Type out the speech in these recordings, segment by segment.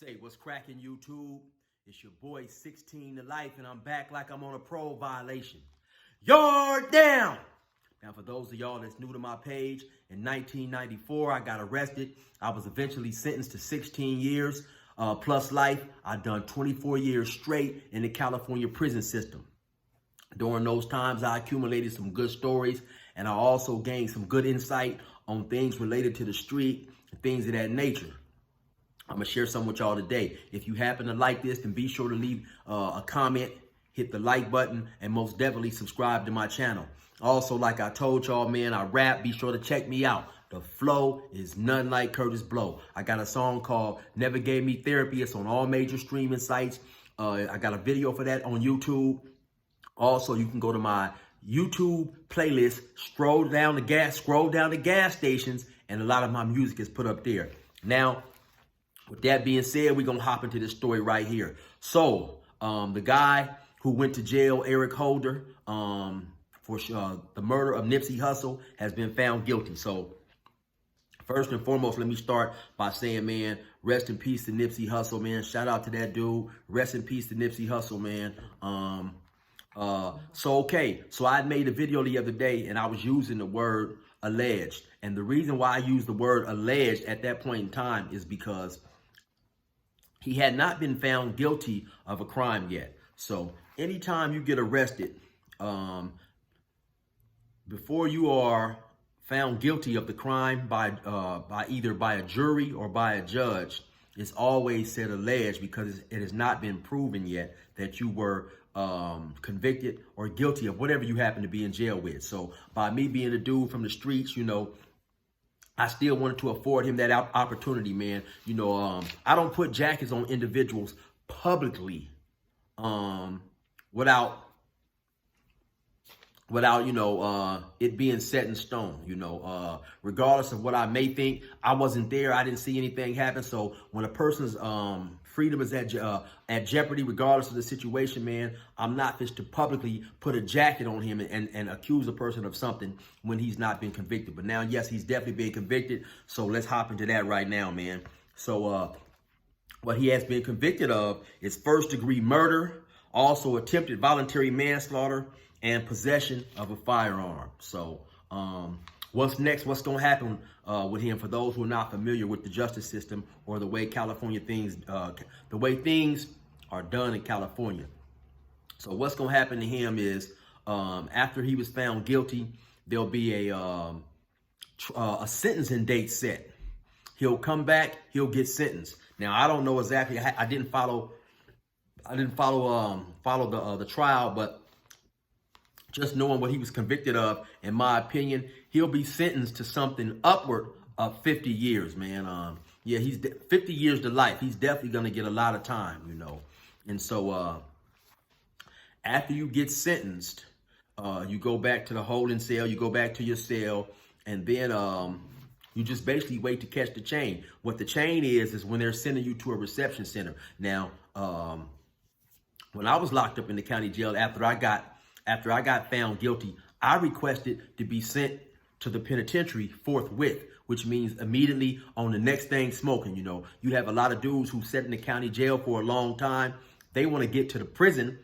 Say what's cracking, YouTube? It's your boy 16 to Life, and I'm back like I'm on a parole violation. Yard down! Now, for those of y'all that's new to my page, in 1994, I got arrested. I was eventually sentenced to 16 years plus life. I've done 24 years straight in the California prison system. During those times, I accumulated some good stories, and I also gained some good insight on things related to the street and things of that nature. I'm going to share some with y'all today. If you happen to like this, then be sure to leave a comment, hit the like button, and most definitely subscribe to my channel. Also, like I told y'all, man, I rap. Be sure to check me out. The flow is nothing like Curtis Blow. I got a song called Never Gave Me Therapy. It's on all major streaming sites. I got a video for that on YouTube. Also, you can go to my YouTube playlist, scroll down the gas stations, and a lot of my music is put up there. Now, with that being said, we're going to hop into this story right here. So, the guy who went to jail, Eric Holder, for the murder of Nipsey Hussle has been found guilty. So, first and foremost, let me start by saying, man, rest in peace to Nipsey Hussle, man. Shout out to that dude. Rest in peace to Nipsey Hussle, man. So I made a video the other day, and I was using the word alleged. And the reason why I used the word alleged at that point in time is because he had not been found guilty of a crime yet. So anytime you get arrested, before you are found guilty of the crime by either by a jury or by a judge, it's always said alleged because it has not been proven yet that you were convicted or guilty of whatever you happen to be in jail with. So by me being a dude from the streets, you know, I still wanted to afford him that opportunity, man. You know, I don't put jackets on individuals publicly without you know, it being set in stone, you know, regardless of what I may think. I wasn't there. I didn't see anything happen. So when a person's freedom is at jeopardy, regardless of the situation, man, I'm not just to publicly put a jacket on him and accuse a person of something when he's not been convicted. But now, yes, he's definitely been convicted. So let's hop into that right now, man. So what he has been convicted of is first-degree murder, also attempted voluntary manslaughter, and possession of a firearm. So what's next? What's going to happen with him? For those who are not familiar with the justice system or the way California things are done in California. So what's going to happen to him is after he was found guilty, there'll be a sentencing date set. He'll come back. He'll get sentenced. Now I don't know exactly. I didn't follow the trial, but just knowing what he was convicted of, in my opinion, he'll be sentenced to something upward of 50 years, man. Yeah, he's 50 years to life. He's definitely going to get a lot of time, you know. And so after you get sentenced, you go back to the holding cell, you go back to your cell, and then you just basically wait to catch the chain. What the chain is when they're sending you to a reception center. Now, when I was locked up in the county jail after I got found guilty, I requested to be sent to the penitentiary forthwith, which means immediately on the next thing smoking. You know, you have a lot of dudes who sat in the county jail for a long time. They want to get to the prison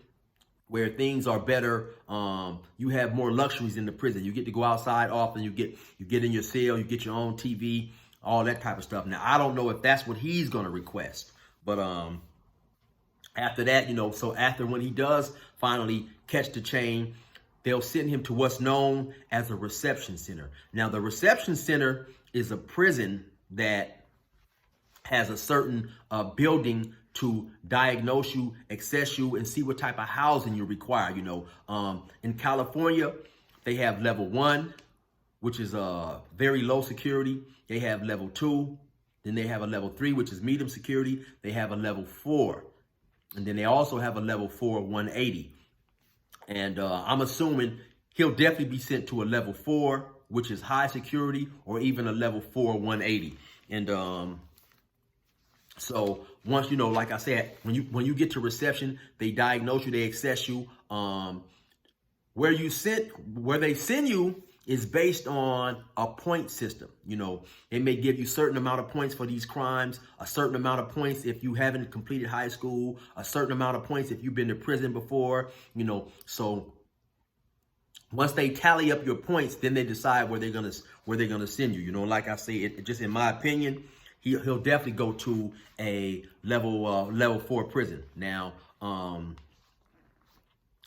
where things are better. You have more luxuries in the prison. You get to go outside often. You get in your cell. You get your own TV, all that type of stuff. Now, I don't know if that's what he's going to request, but after that, you know, so after when he does finally catch the chain, they'll send him to what's known as a reception center. Now, the reception center is a prison that has a certain building to diagnose you, assess you, and see what type of housing you require. You know, in California, they have level 1, which is very low security. They have level 2. Then they have a level 3, which is medium security. They have a level 4. And then they also have a level 4 180. And I'm assuming he'll definitely be sent to a level 4, which is high security, or even a level 4 180. And so once, you know, like I said, when you get to reception, they diagnose you, they assess you. Where they send you is based on a point system. You know, they may give you a certain amount of points for these crimes, a certain amount of points if you haven't completed high school, a certain amount of points if you've been to prison before, you know. So once they tally up your points, then they decide where they're gonna send you. You know, like I say, it just in my opinion, he'll definitely go to a level 4 prison. Now,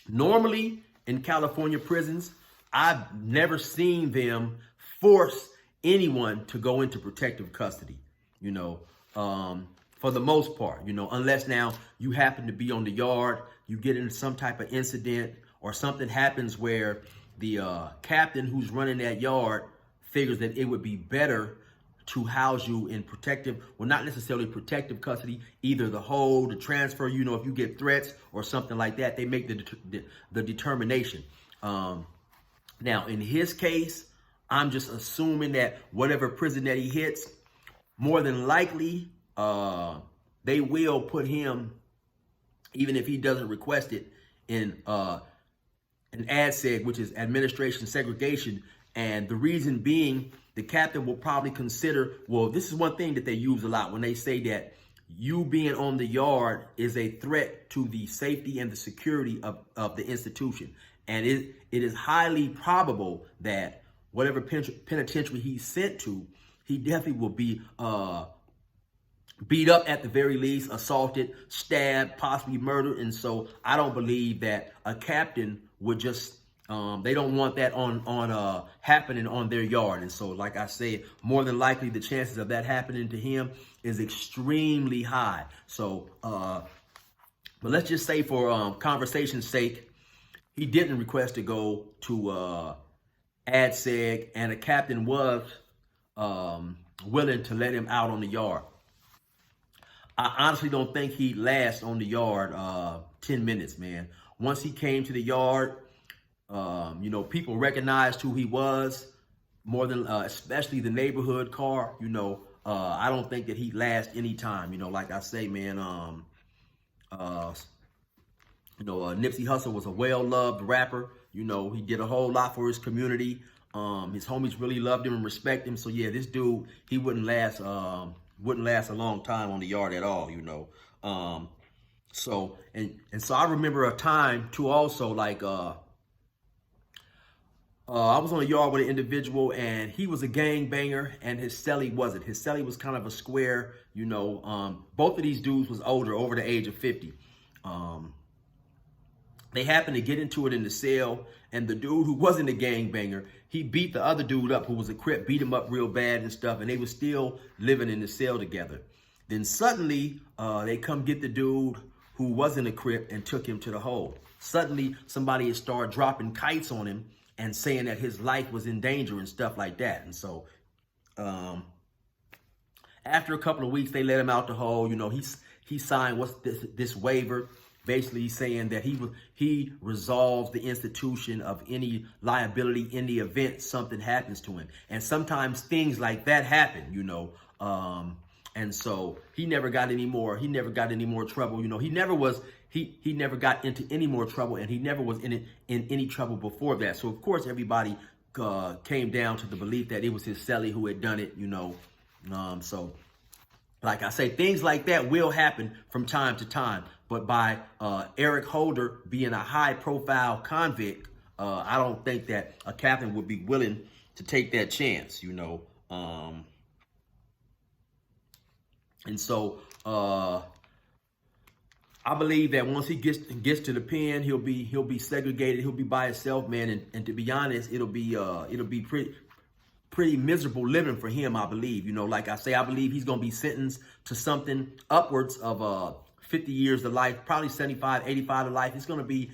normally in California prisons, I've never seen them force anyone to go into protective custody, you know, for the most part, you know, unless now you happen to be on the yard, you get into some type of incident or something happens where the captain who's running that yard figures that it would be better to house you in protective, well, not necessarily protective custody, either the hold, the transfer, you know, if you get threats or something like that, they make the determination. Now, in his case, I'm just assuming that whatever prison that he hits, more than likely, they will put him, even if he doesn't request it, in an ADSEG, which is administration segregation. And the reason being, the captain will probably consider, well, this is one thing that they use a lot when they say that you being on the yard is a threat to the safety and the security of the institution. And it is highly probable that whatever penitentiary he's sent to, he definitely will be beat up at the very least, assaulted, stabbed, possibly murdered. And so I don't believe that a captain would just, they don't want that on happening on their yard. And so, like I said, more than likely the chances of that happening to him is extremely high. So, but let's just say for conversation's sake, he didn't request to go to ADSEG, and a captain was willing to let him out on the yard. I honestly don't think he'd last on the yard 10 minutes, man. Once he came to the yard, you know, people recognized who he was more than, especially the neighborhood car. You know, I don't think that he'd last any time. You know, like I say, man, you know, Nipsey Hussle was a well-loved rapper. You know, he did a whole lot for his community. His homies really loved him and respect him. So yeah, this dude, he wouldn't last a long time on the yard at all, you know. So I remember a time too also, like I was on the yard with an individual, and he was a gangbanger, and his cellie wasn't. His cellie was kind of a square, you know. Both of these dudes was older, over the age of 50. They happened to get into it in the cell, and the dude who wasn't a gangbanger, he beat the other dude up who was a Crip, beat him up real bad and stuff, and they were still living in the cell together. Then suddenly, they come get the dude who wasn't a Crip and took him to the hole. Suddenly, somebody had started dropping kites on him and saying that his life was in danger and stuff like that. And so, after a couple of weeks, they let him out the hole. You know, he signed this waiver, basically saying that he resolves the institution of any liability in the event something happens to him. And sometimes things like that happen, you know. And so he never got any more trouble. You know, he never got into any more trouble, and he never was in any trouble before that. So of course everybody came down to the belief that it was his cellie who had done it, you know. So like I say, things like that will happen from time to time. But by Eric Holder being a high-profile convict, I don't think that a captain would be willing to take that chance, you know. And so I believe that once he gets to the pen, he'll be segregated. He'll be by himself, man. And to be honest, it'll be pretty miserable living for him, I believe. You know, like I say, I believe he's gonna be sentenced to something upwards of 50 years to life, probably 75, 85 to life. It's gonna be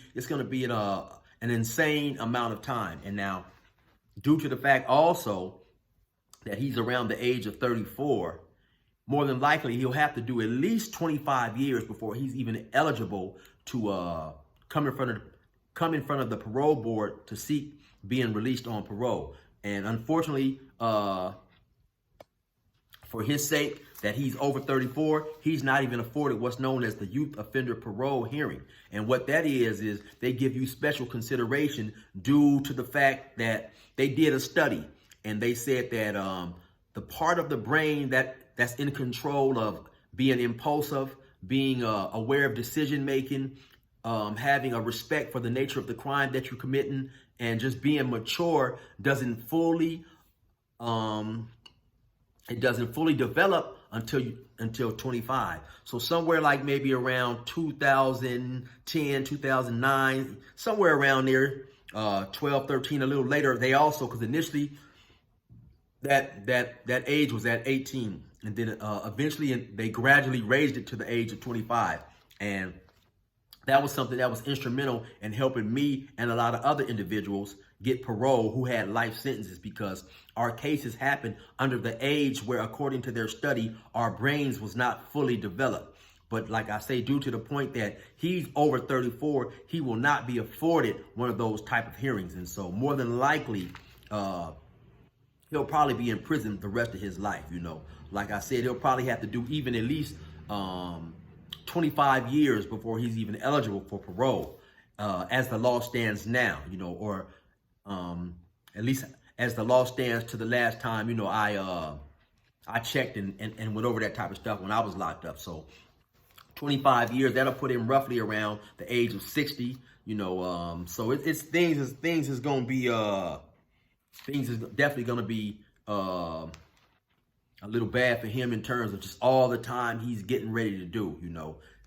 an insane amount of time. And now, due to the fact also that he's around the age of 34, more than likely he'll have to do at least 25 years before he's even eligible to come in front of the parole board to seek being released on parole. And unfortunately, for his sake, that he's over 34, he's not even afforded what's known as the youth offender parole hearing. And what that is they give you special consideration due to the fact that they did a study and they said that the part of the brain that's in control of being impulsive, being aware of decision making, having a respect for the nature of the crime that you're committing, and just being mature doesn't fully develop until 25. So somewhere like maybe around 2010, 2009, somewhere around there, 12, 13, a little later, they also, because initially that age was at 18, and then eventually they gradually raised it to the age of 25. And that was something that was instrumental in helping me and a lot of other individuals get parole who had life sentences, because our cases happened under the age where, according to their study, our brains was not fully developed. But like I say, due to the point that he's over 34, he will not be afforded one of those type of hearings. And so more than likely, he'll probably be in prison the rest of his life. Like I said, he'll probably have to do even at least 25 years before he's even eligible for parole, as the law stands now, or at least as the law stands to the last time, I checked and went over that type of stuff when I was locked up. So 25 years, that'll put him roughly around the age of 60, so things is going to be, things is definitely going to be a little bad for him in terms of just all the time he's getting ready to do,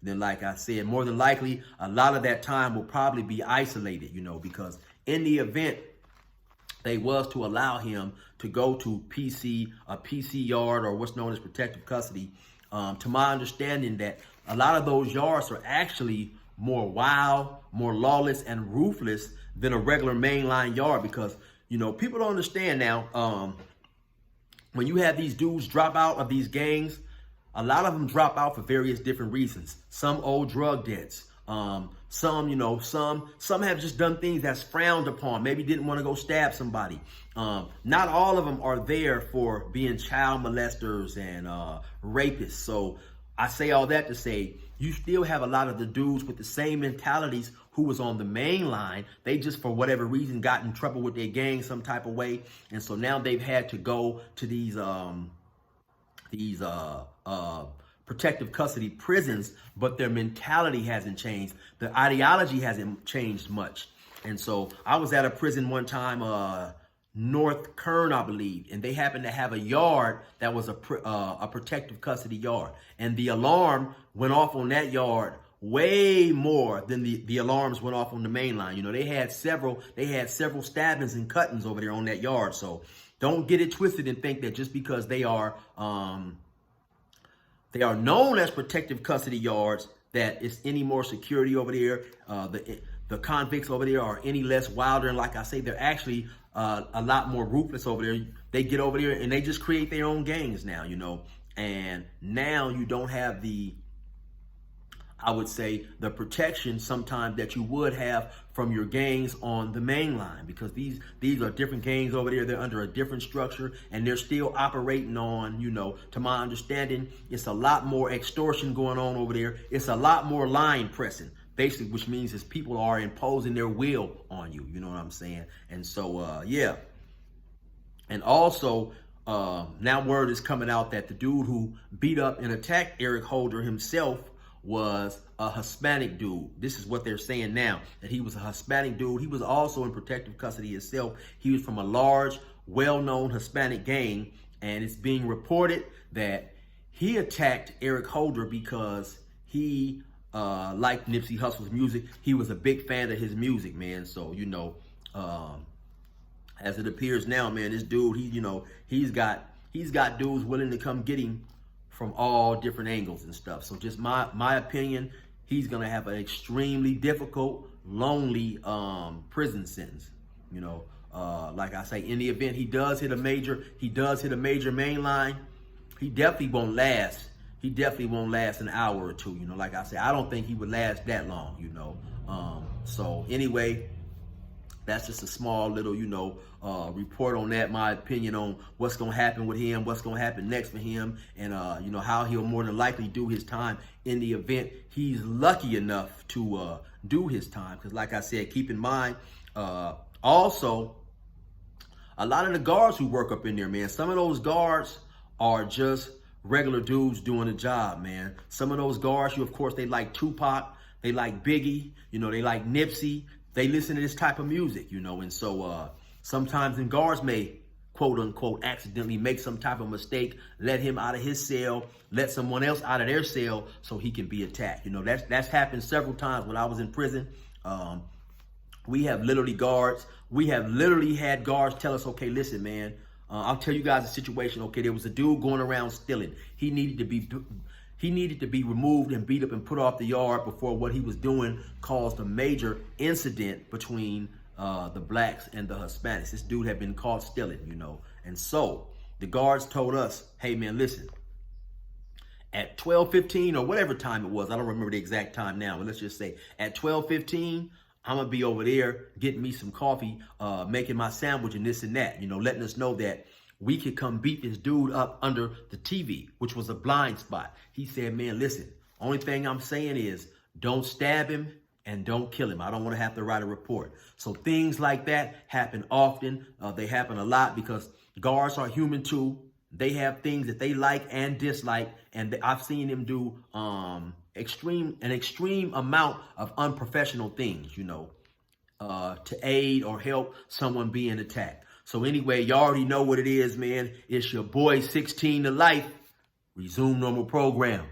Then, like I said, more than likely, a lot of that time will probably be isolated, because in the event they was to allow him to go to a PC yard, or what's known as protective custody, to my understanding that a lot of those yards are actually more wild, more lawless and ruthless than a regular mainline yard, because, people don't understand now, when you have these dudes drop out of these gangs, a lot of them drop out for various different reasons. Some old drug debts. Some have just done things that's frowned upon. Maybe didn't want to go stab somebody. Not all of them are there for being child molesters and rapists. So I say all that to say, you still have a lot of the dudes with the same mentalities who was on the main line. They just, for whatever reason, got in trouble with their gang some type of way. And so now they've had to go to these protective custody prisons, but their mentality hasn't changed. The ideology hasn't changed much. And so I was at a prison one time, North Kern, I believe, and they happened to have a yard that was a protective custody yard. And the alarm went off on that yard way more than the alarms went off on the main line. They had several stabbings and cuttings over there on that yard. So don't get it twisted and think that just because they are known as protective custody yards, that it's any more security over there. The convicts over there are any less wilder. And like I say, they're actually a lot more ruthless over there. They get over there and they just create their own gangs now, And now you don't have I would say, the protection sometimes that you would have from your gangs on the main line, because these are different gangs over there. They're under a different structure, and they're still operating on, to my understanding, it's a lot more extortion going on over there. It's a lot more line pressing, basically, which means is people are imposing their will on you. You know what I'm saying? And so, yeah. And also, now word is coming out that the dude who beat up and attacked Eric Holder himself was a Hispanic dude. This is what they're saying now, that he was a Hispanic dude. He was also in protective custody himself. He was from a large, well-known Hispanic gang, and it's being reported that he attacked Eric Holder because he liked Nipsey Hussle's music. He was a big fan of his music, man. So, as it appears now, man, this dude, he's got dudes willing to come get him from all different angles and stuff. So just my opinion, he's gonna have an extremely difficult, lonely prison sentence. Like I say, in the event he does hit a major main line, he definitely won't last. He definitely won't last an hour or two. Like I say, I don't think he would last that long. So anyway, That's just a small little, report on that, my opinion on what's going to happen with him, what's going to happen next for him, and, how he'll more than likely do his time in the event he's lucky enough to do his time. Because like I said, keep in mind, also, a lot of the guards who work up in there, man, some of those guards are just regular dudes doing a job, man. Some of those guards, of course, they like Tupac, they like Biggie, they like Nipsey. They listen to this type of music, and so sometimes the guards may, quote unquote, accidentally make some type of mistake, let him out of his cell, let someone else out of their cell so he can be attacked. That's happened several times when I was in prison. We have literally had guards tell us, okay, listen, man, I'll tell you guys a situation. Okay, there was a dude going around stealing. He needed to be removed and beat up and put off the yard before what he was doing caused a major incident between the blacks and the Hispanics. This dude had been caught stealing, And so the guards told us, hey, man, listen, at 12:15 or whatever time it was, I don't remember the exact time now, but let's just say at 12:15, I'm going to be over there getting me some coffee, making my sandwich and this and that, letting us know that we could come beat this dude up under the TV, which was a blind spot. He said, man, listen, only thing I'm saying is don't stab him and don't kill him. I don't want to have to write a report. So things like that happen often. They happen a lot because guards are human too. They have things that they like and dislike. And I've seen them do an extreme amount of unprofessional things, to aid or help someone being attacked. So anyway, you already know what it is, man. It's your boy 16 to life. Resume normal program.